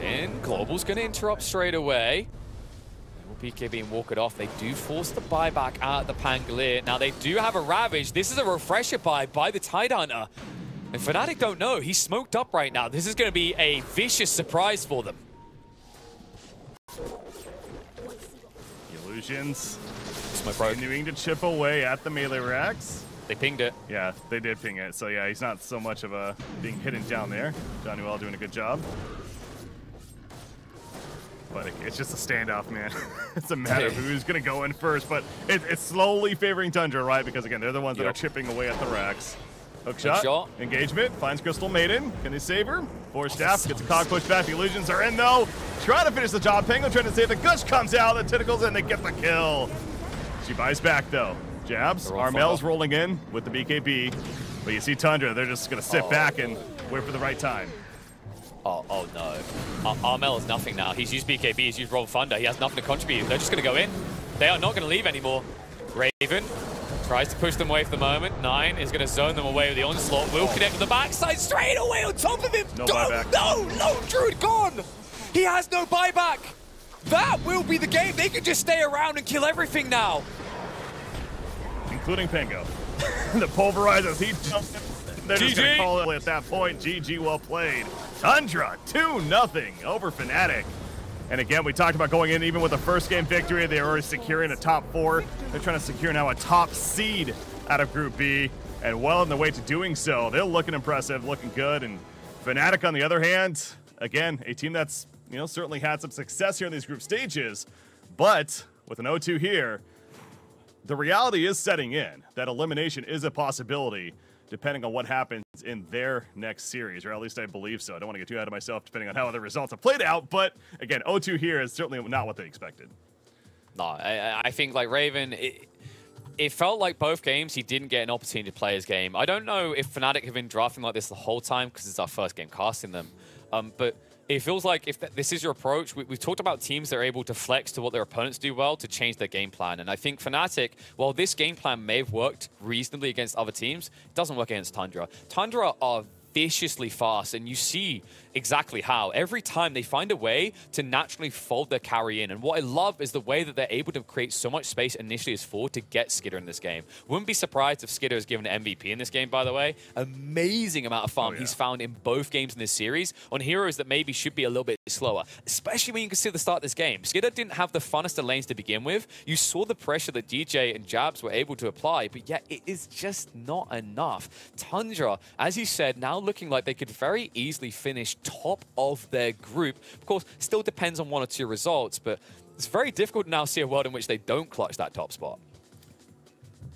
Speaker 1: And Global's going to interrupt straight away. BKB and walk it off. They do force the buyback out of the Pangolier. Now they do have a Ravage. This is a refresher buy by the Tidehunter. And Fnatic don't know. He's smoked up right now. This is going to be a vicious surprise for them.
Speaker 2: Illusions
Speaker 1: Smoke broke.
Speaker 2: continuing to chip away at the melee racks.
Speaker 1: They pinged it.
Speaker 2: Yeah, they did ping it. So yeah, he's not so much of a being hidden down there. Johnny Well doing a good job. But it's just a standoff, man. It's a matter of who's going to go in first. But it's slowly favoring Tundra, right? Because again, they're the ones that are chipping away at the racks. Hook shot. Engagement. Finds Crystal Maiden. Can they save her? Force Staff gets a cog push back. The Illusions are in though. Trying to finish the job. Penguin trying to save. The Gush comes out. The Tentacles and they get the kill. She buys back though. Jabs. Armel's rolling in with the BKB. But you see Tundra, they're just going to sit back and wait for the right time.
Speaker 1: Oh no. Armel is nothing now. He's used BKB, he's used Roll Thunder. He has nothing to contribute. They're just going to go in. They are not going to leave anymore. Raven tries to push them away for the moment. 9 is going to zone them away with the onslaught. Will connect with the backside straight away on top of him.
Speaker 2: No buyback.
Speaker 1: No, Druid gone. He has no buyback. That will be the game. They can just stay around and kill everything now.
Speaker 2: Including Pingo. The pulverizers, he jumps in. They're just going to call it at that point. GG, well played. Tundra, 2-0 over Fnatic. And again, we talked about going in even with the first game victory. They're already securing a top 4. They're trying to secure now a top seed out of Group B. And well on the way to doing so. They're looking impressive, looking good. And Fnatic, on the other hand, again, a team that's certainly had some success here in these group stages. But with an 0-2 here, the reality is setting in that elimination is a possibility depending on what happens in their next series, or at least I believe so. I don't want to get too ahead of myself depending on how other results have played out, but again, 0-2 here is certainly not what they expected.
Speaker 1: No, I think like Raven, it felt like both games he didn't get an opportunity to play his game. I don't know if Fnatic have been drafting like this the whole time because it's our first game casting them, but it feels like if this is your approach, we've talked about teams that are able to flex to what their opponents do well to change their game plan. And I think Fnatic, while this game plan may have worked reasonably against other teams, it doesn't work against Tundra. Tundra are viciously fast, and you see exactly how. Every time they find a way to naturally fold their carry in. And what I love is the way that they're able to create so much space initially as forward to get Skidder in this game. Wouldn't be surprised if Skidder is given an MVP in this game, by the way. Amazing amount of farm he's found in both games in this series on heroes that maybe should be a little bit slower, especially when you consider the start of this game. Skidder didn't have the funnest of lanes to begin with. You saw the pressure that DJ and Jabs were able to apply, but yet it is just not enough. Tundra, as you said, now looking like they could very easily finish top of their group. Of course, still depends on 1 or 2 results, but it's very difficult to now see a world in which they don't clutch that top spot.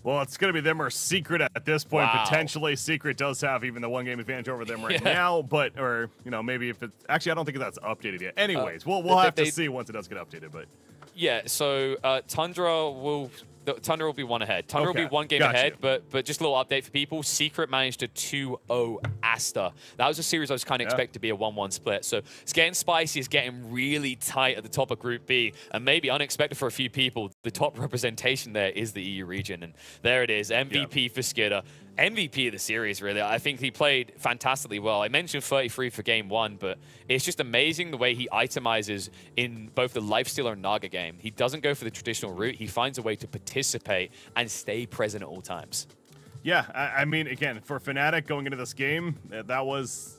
Speaker 2: Well, it's going to be them or Secret at this point. Wow. Potentially, Secret does have even the 1-game advantage over them right now, but, or, maybe if it's, actually, I don't think that's updated yet. Anyways, we'll have to see once it does get updated, but. Yeah,
Speaker 1: so Tundra will be 1 ahead. Tundra will be 1 game ahead, but just a little update for people. Secret managed to 2-0 Aster. That was a series I was kind of expecting to be a 1-1 split. So it's getting spicy. It's getting really tight at the top of Group B. And maybe unexpected for a few people, the top representation there is the EU region. And there it is, MVP for Skidder. MVP of the series, really. I think he played fantastically well. I mentioned 33 for game 1, but it's just amazing the way he itemizes in both the Lifestealer and Naga game. He doesn't go for the traditional route. He finds a way to participate and stay present at all times.
Speaker 2: Yeah, I mean, again, for Fnatic going into this game, that was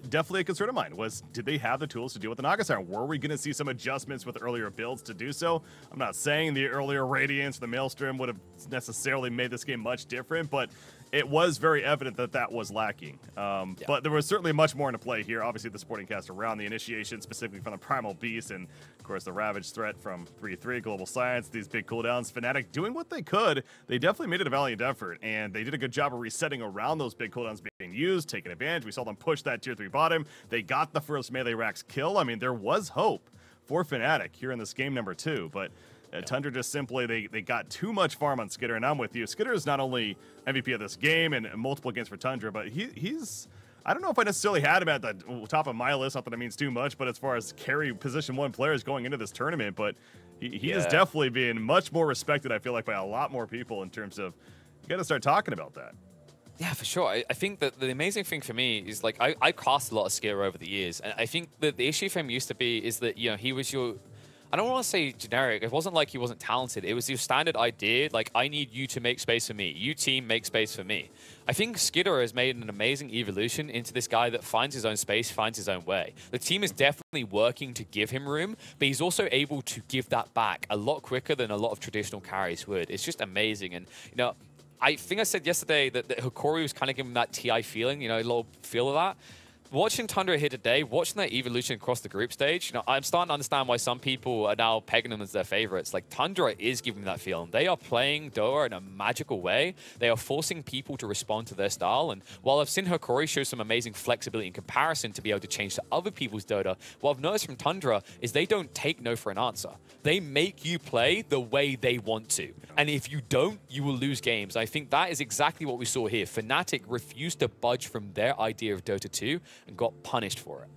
Speaker 2: definitely a concern of mine. Did they have the tools to deal with the Naga Siren? Were we going to see some adjustments with earlier builds to do so? I'm not saying the earlier Radiance or the Maelstrom would have necessarily made this game much different, but it was very evident that that was lacking. But there was certainly much more into play here. Obviously, the supporting cast around the initiation, specifically from the Primal Beast, and of course, the Ravage threat from 3-3, Global Science, these big cooldowns. Fnatic doing what they could. They definitely made it a valiant effort, and they did a good job of resetting around those big cooldowns being used, taking advantage. We saw them push that tier 3 bottom. They got the first melee racks kill. I mean, there was hope for Fnatic here in this game number 2, but Tundra just simply, they got too much farm on Skidder, and I'm with you. Skidder is not only MVP of this game and multiple games for Tundra, but he's, I don't know if I necessarily had him at the top of my list, not that it means too much, but as far as carry position 1 players going into this tournament, but he is definitely being much more respected, I feel like, by a lot more people in terms of, you got to start talking about that.
Speaker 1: Yeah, for sure. I think that the amazing thing for me is, like, I cast a lot of Skidder over the years, and I think that the issue for him used to be is that, he was your I don't want to say generic. It wasn't like he wasn't talented. It was your standard idea, like, I need you to make space for me. You team, make space for me. I think Skidder has made an amazing evolution into this guy that finds his own space, finds his own way. The team is definitely working to give him room, but he's also able to give that back a lot quicker than a lot of traditional carries would. It's just amazing. And, you know, I think I said yesterday that Hokori was kind of giving that TI feeling, you know, a little feel of that. Watching Tundra here today, watching that evolution across the group stage, you know, I'm starting to understand why some people are now pegging them as their favorites. Like, Tundra is giving me that feeling. They are playing Doa in a magical way. They are forcing people to respond to their style. And while I've seen Hokori show some amazing flexibility in comparison to be able to change to other people's Dota, what I've noticed from Tundra is they don't take no for an answer. They make you play the way they want to. And if you don't, you will lose games. I think that is exactly what we saw here. Fnatic refused to budge from their idea of Dota 2 and got punished for it.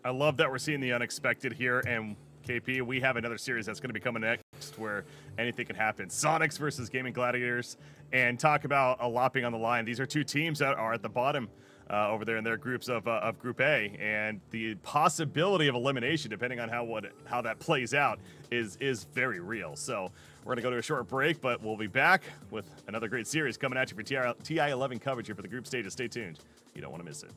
Speaker 2: I love that we're seeing the unexpected here, and KP, we have another series that's going to be coming next where anything can happen. Soniqs versus Gaimin Gladiators, and talk about a lot being on the line. These are two teams that are at the bottom over there in their groups of Group A, and the possibility of elimination, depending on how that plays out, is very real. So we're going to go to a short break, but we'll be back with another great series coming at you for TI 11 coverage here for the group stages. Stay tuned. You don't want to miss it.